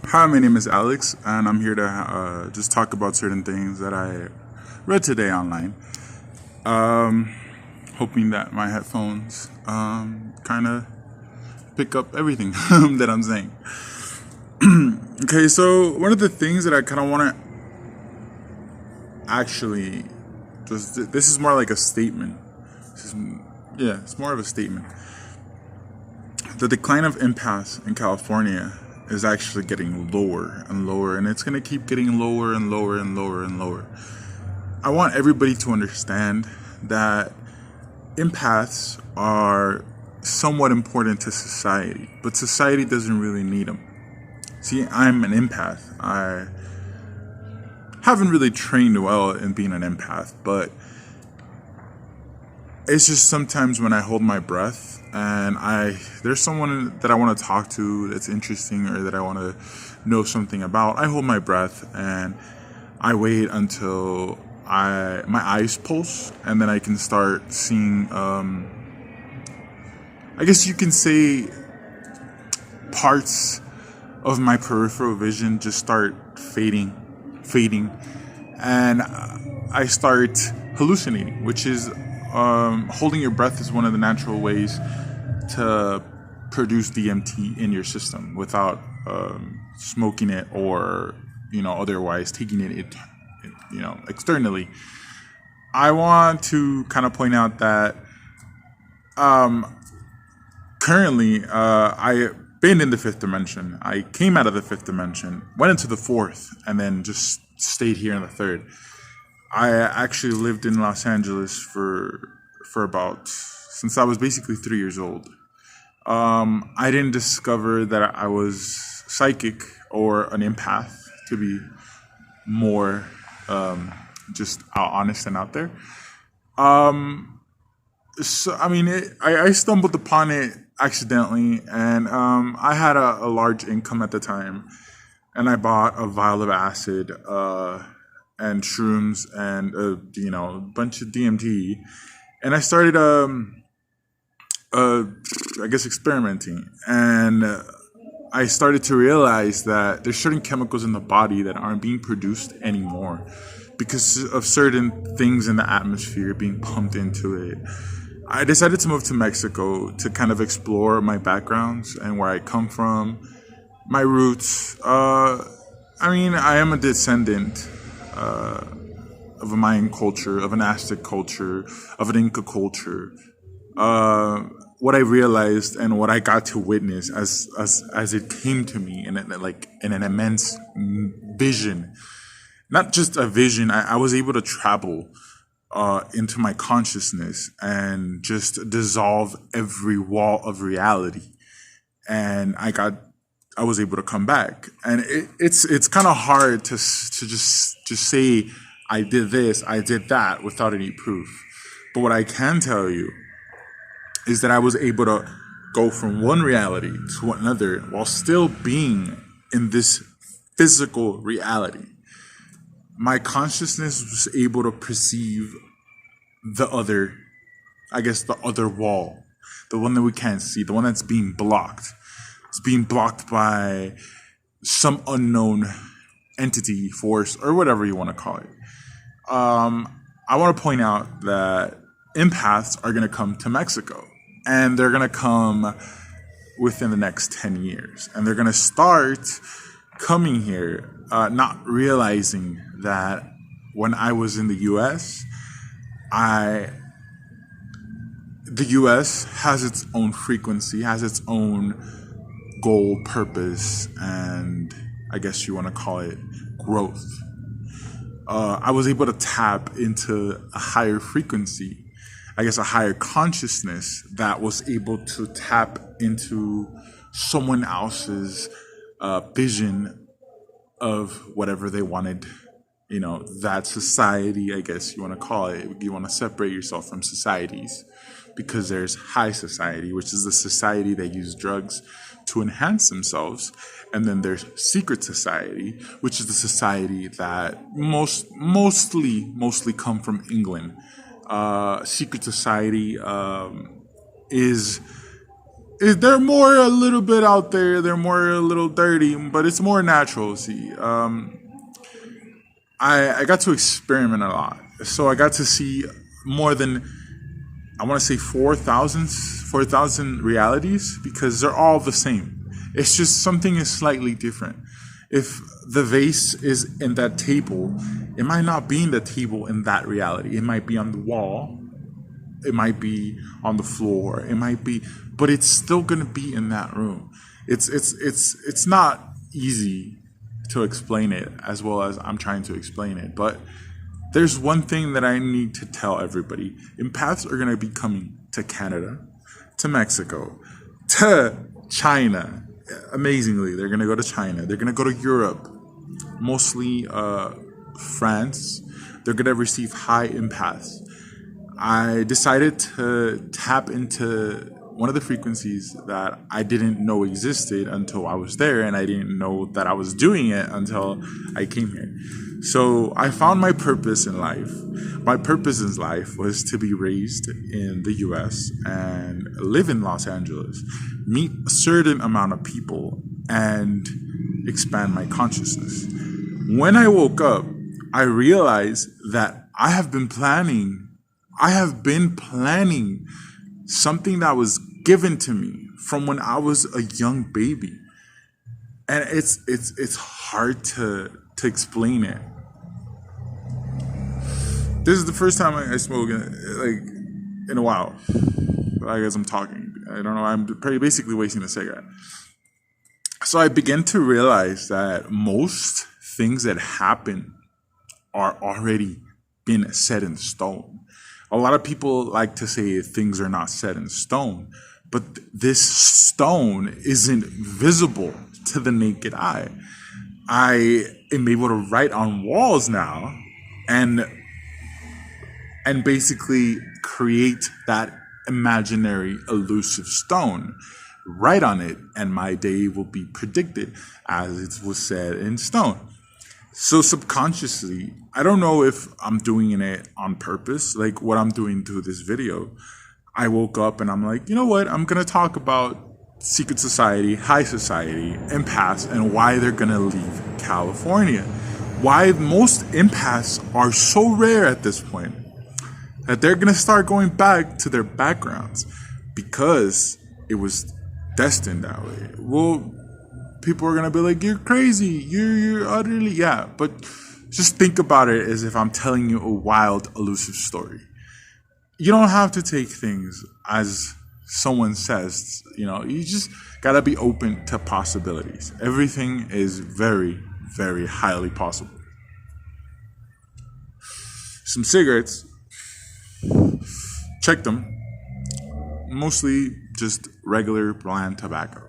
Hi, my name is Alex, and I'm here to just talk about certain things that I read today online. Hoping that my headphones kind of pick up everything that I'm saying. Okay, so one of the things that I kind of want to actually just this is more like a statement. This is, yeah, it's more of a statement. The decline of empaths in California is actually getting lower and lower, and it's going to keep getting lower and lower and lower and lower. I want everybody to understand that empaths are somewhat important to society, but society doesn't really need them. See, I'm an empath. I haven't really trained well in being an empath, but it's just sometimes when I hold my breath and there's someone that I want to talk to that's interesting or that I want to know something about, I hold my breath and I wait until my eyes pulse, and then I can start seeing I guess you can say parts of my peripheral vision just start fading, and I start hallucinating, which is holding your breath is one of the natural ways to produce DMT in your system without smoking it or otherwise taking it externally. I want to kind of point out that currently I've been in the fifth dimension. I came out of the fifth dimension, went into the fourth, and then just stayed here in the third. I actually lived in Los Angeles for about since I was basically 3 years old. I didn't discover that I was psychic or an empath, to be more just honest and out there. So I mean, I stumbled upon it accidentally, and I had a large income at the time, and I bought a vial of acid and shrooms and a bunch of DMT, and I started I guess experimenting, and I started to realize that there's certain chemicals in the body that aren't being produced anymore because of certain things in the atmosphere being pumped into it. I decided to move to Mexico to kind of explore my backgrounds and where I come from, my roots. I am a descendant of a Mayan culture, of an Aztec culture, of an Inca culture. What I realized and what I got to witness as it came to me in an immense vision, not just a vision. I was able to travel into my consciousness and just dissolve every wall of reality, and I was able to come back. And it's kind of hard to just say I did this, I did that without any proof. But what I can tell you is that I was able to go from one reality to another while still being in this physical reality. My consciousness was able to perceive the other, I guess the other wall, the one that we can't see, the one that's being blocked. It's being blocked by some unknown entity, force, or whatever you want to call it. I want to point out that empaths are going to come to Mexico, and they're going to come within the next 10 years, and they're going to start coming here, not realizing that when I was in the U.S., the U.S. has its own frequency, has its own goal, purpose, and I guess you want to call it growth. I was able to tap into a higher frequency, I guess a higher consciousness that was able to tap into someone else's vision of whatever they wanted, that society, I guess you want to call it. You want to separate yourself from societies because there's high society, which is the society that use drugs to enhance themselves. And then there's secret society, which is the society that mostly come from England. Secret society is they're more a little bit out there. They're more a little dirty, but it's more natural. See, I got to experiment a lot, so I got to see more than, I want to say 4,000 realities, because they're all the same. It's just something is slightly different. If the vase is in that table, it might not be in the table in that reality. It might be on the wall. It might be on the floor. It might be, but it's still gonna be in that room. It's not easy to explain it as well as I'm trying to explain it. But there's one thing that I need to tell everybody. Empaths are gonna be coming to Canada, to Mexico, to China. Amazingly, they're gonna go to China. They're gonna go to Europe, mostly France. They're gonna receive high empaths. I decided to tap into one of the frequencies that I didn't know existed until I was there, and I didn't know that I was doing it until I came here. So I found my purpose in life. My purpose in life was to be raised in the US and live in Los Angeles, meet a certain amount of people, and expand my consciousness. When I woke up, I realized that I have been planning something that was given to me from when I was a young baby. And it's hard to explain it. This is the first time I smoke in a while. I guess I'm talking. I don't know. I'm basically wasting a cigarette. So I began to realize that most things that happen are already been set in stone. A lot of people like to say things are not set in stone, but this stone isn't visible to the naked eye. I am able to write on walls now and basically create that imaginary elusive stone, write on it, and my day will be predicted as it was set in stone. So subconsciously, I don't know if I'm doing it on purpose, like what I'm doing through this video. I woke up and I'm like, you know what? I'm going to talk about secret society, high society, empaths, and why they're going to leave California. Why most empaths are so rare at this point that they're going to start going back to their backgrounds because it was destined that way. Well, people are gonna be like, you're crazy, you're utterly, yeah, but just think about it as if I'm telling you a wild, elusive story. You don't have to take things as someone says, you just gotta be open to possibilities. Everything is very, very highly possible. Some cigarettes, check them, mostly just regular bland tobacco,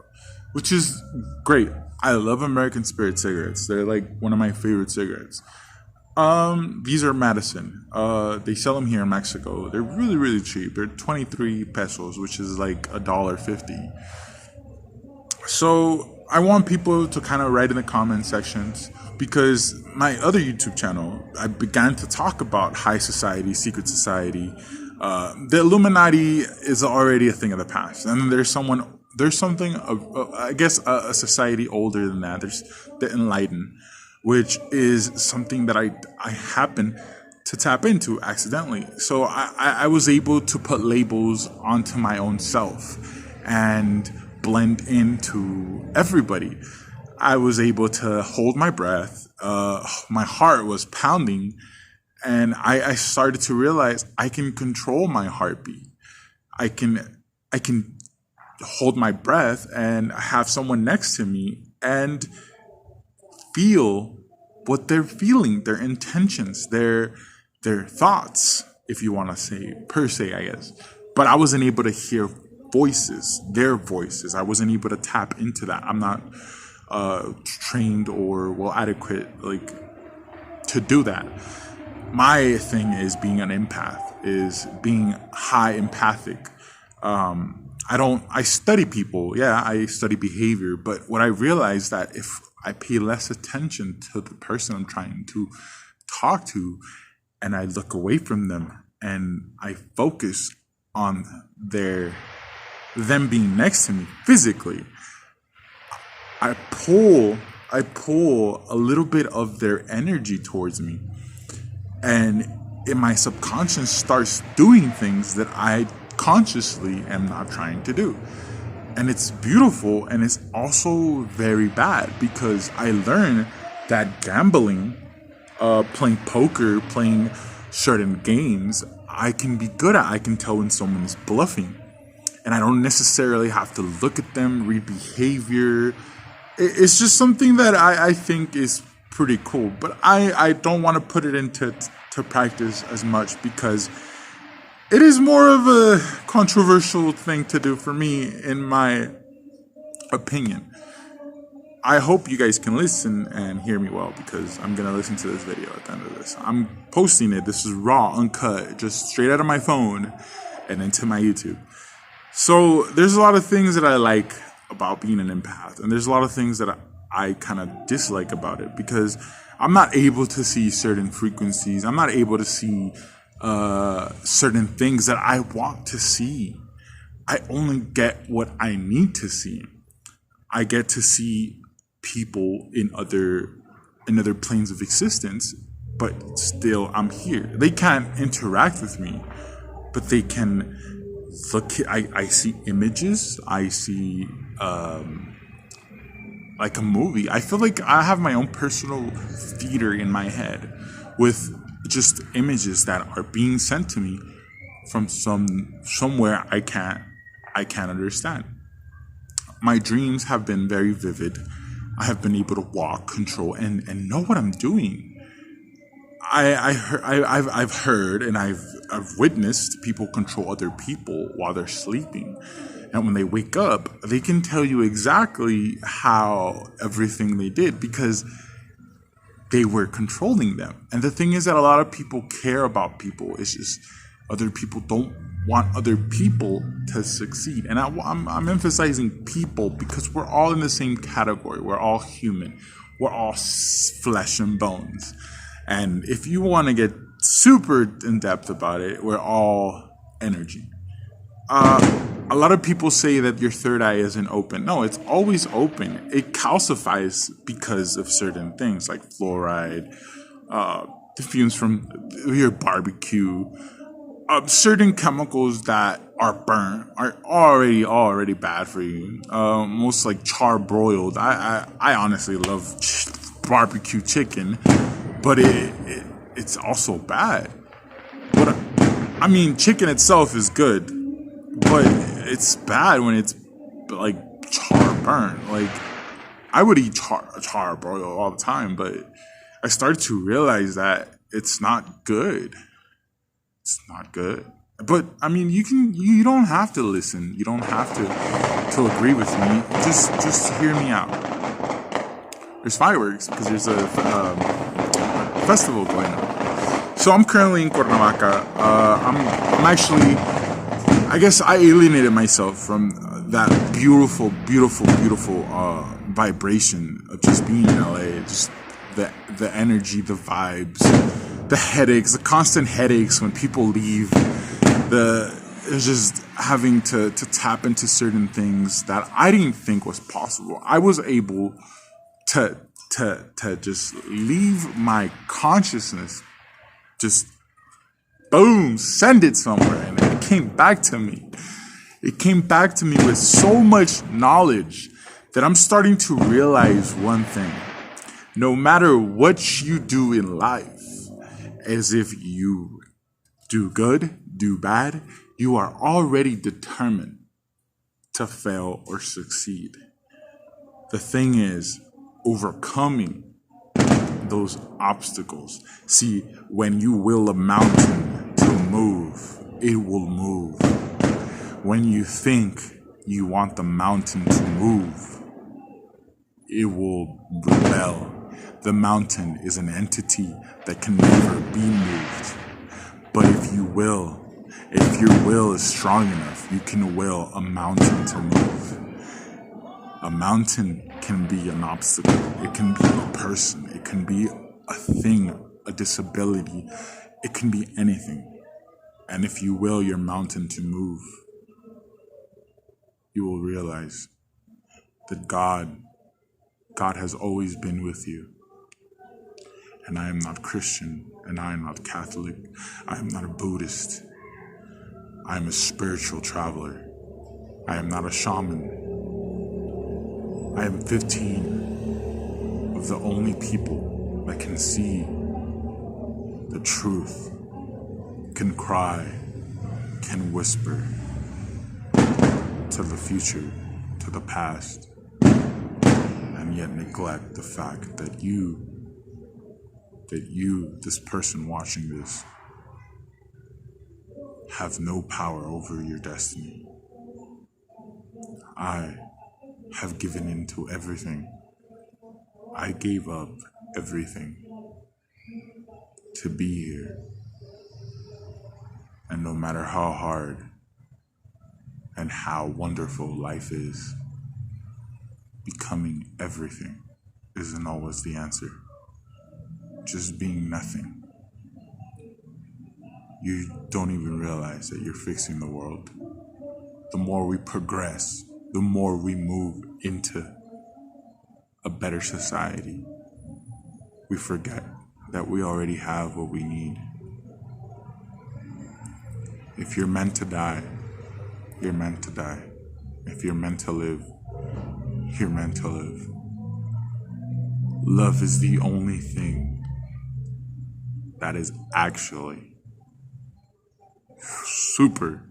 which is great. I love American Spirit cigarettes. They're like one of my favorite cigarettes. These are Madison. They sell them here in Mexico. They're really, really cheap. They're 23 pesos, which is like $1.50. So I want people to kind of write in the comment sections, because my other YouTube channel, I began to talk about high society, secret society. The Illuminati is already a thing of the past, and then there's something of, I guess, a society older than that. There's the Enlightened, which is something that I happen to tap into accidentally. So I was able to put labels onto my own self and blend into everybody. I was able to hold my breath. My heart was pounding, and I started to realize I can control my heartbeat. I can hold my breath and have someone next to me and feel what they're feeling, their intentions, their thoughts, if you want to say, per se, I guess. But I wasn't able to hear voices, their voices. I wasn't able to tap into that. I'm not trained or adequate to do that. My thing is being an empath, is being high empathic. I study people. Yeah, I study behavior. But what I realized that if I pay less attention to the person I'm trying to talk to, and I look away from them and I focus on their them being next to me physically, I pull a little bit of their energy towards me, and in my subconscious starts doing things that I consciously am not trying to do. And it's beautiful, and it's also very bad, because I learned that gambling, playing poker, playing certain games, I can be good at. I can tell when someone is bluffing, and I don't necessarily have to look at them, read behavior. It's just something that I think is pretty cool, but I don't want to put it into to practice as much, because it is more of a controversial thing to do for me, in my opinion. I hope you guys can listen and hear me well, because I'm going to listen to this video at the end of this. I'm posting it. This is raw, uncut, just straight out of my phone and into my YouTube. So there's a lot of things that I like about being an empath, and there's a lot of things that I kind of dislike about it, because I'm not able to see certain frequencies. I'm not able to see certain things that I want to see. I only get what I need to see. I get to see people in other planes of existence, but still I'm here. They can't interact with me, but they can look. I see images. I see like a movie. I feel like I have my own personal theater in my head, with just images that are being sent to me from somewhere I can't understand. My dreams have been very vivid. I have been able to walk, control, and know what I'm doing. I've heard and I've witnessed people control other people while they're sleeping, and when they wake up, they can tell you exactly how everything they did, because they were controlling them. And the thing is that a lot of people care about people. It's just other people don't want other people to succeed. And I'm emphasizing people, because we're all in the same category. We're all human. We're all flesh and bones. And if you want to get super in depth about it, we're all energy. A lot of people say that your third eye isn't open. No, it's always open. It calcifies because of certain things like fluoride, the fumes from your barbecue, certain chemicals that are burnt are already bad for you. Most like charbroiled. I honestly love barbecue chicken, but it's also bad. But I mean, chicken itself is good, but it's bad when it's like char burnt. Like, I would eat char broil all the time, but I started to realize that it's not good. It's not good. But I mean, you don't have to listen. You don't have to agree with me. Just hear me out. There's fireworks because there's a festival going on. So I'm currently in Cuernavaca. I'm actually, I guess I alienated myself from that beautiful vibration of just being in LA. Just the energy, the vibes, the headaches, the constant headaches when people leave. It's just having to tap into certain things that I didn't think was possible. I was able to just leave my consciousness, just boom, send it somewhere, and it came back to me. It came back to me with so much knowledge that I'm starting to realize one thing. No matter what you do in life, as if you do good, do bad, you are already determined to fail or succeed. The thing is overcoming those obstacles. See, when you will a mountain to move, it will move. When you think you want the mountain to move, it will rebel. The mountain is an entity that can never be moved. But if your will is strong enough, you can will a mountain to move. A mountain can be an obstacle. It can be a person. It can be a thing, a disability. It can be anything. And if you will your mountain to move, you will realize that God has always been with you. And I am not Christian, and I am not Catholic, I am not a Buddhist. I am a spiritual traveler. I am not a shaman. I am 15 of the only people that can see the truth, can cry, can whisper to the future, to the past, and yet neglect the fact that you, this person watching this, have no power over your destiny. I have given in to everything. I gave up everything to be here. And no matter how hard and how wonderful life is, becoming everything isn't always the answer. Just being nothing. You don't even realize that you're fixing the world. The more we progress, the more we move into a better society, we forget that we already have what we need. If you're meant to die, you're meant to die. If you're meant to live, you're meant to live. Love is the only thing that is actually super.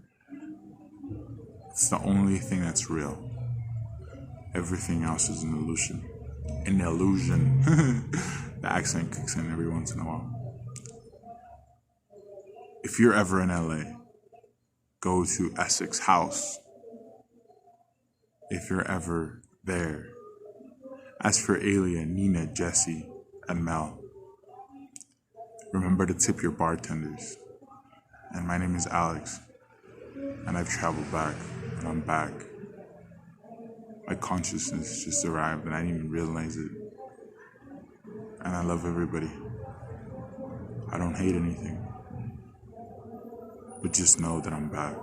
It's the only thing that's real. Everything else is an illusion. An illusion. The accent kicks in every once in a while. If you're ever in LA, go to Essex House. If you're ever there. As for Alia, Nina, Jesse, and Mel, remember to tip your bartenders. And my name is Alex, and I've traveled back, and I'm back. My consciousness just arrived, and I didn't even realize it. And I love everybody. I don't hate anything. But just know that I'm back.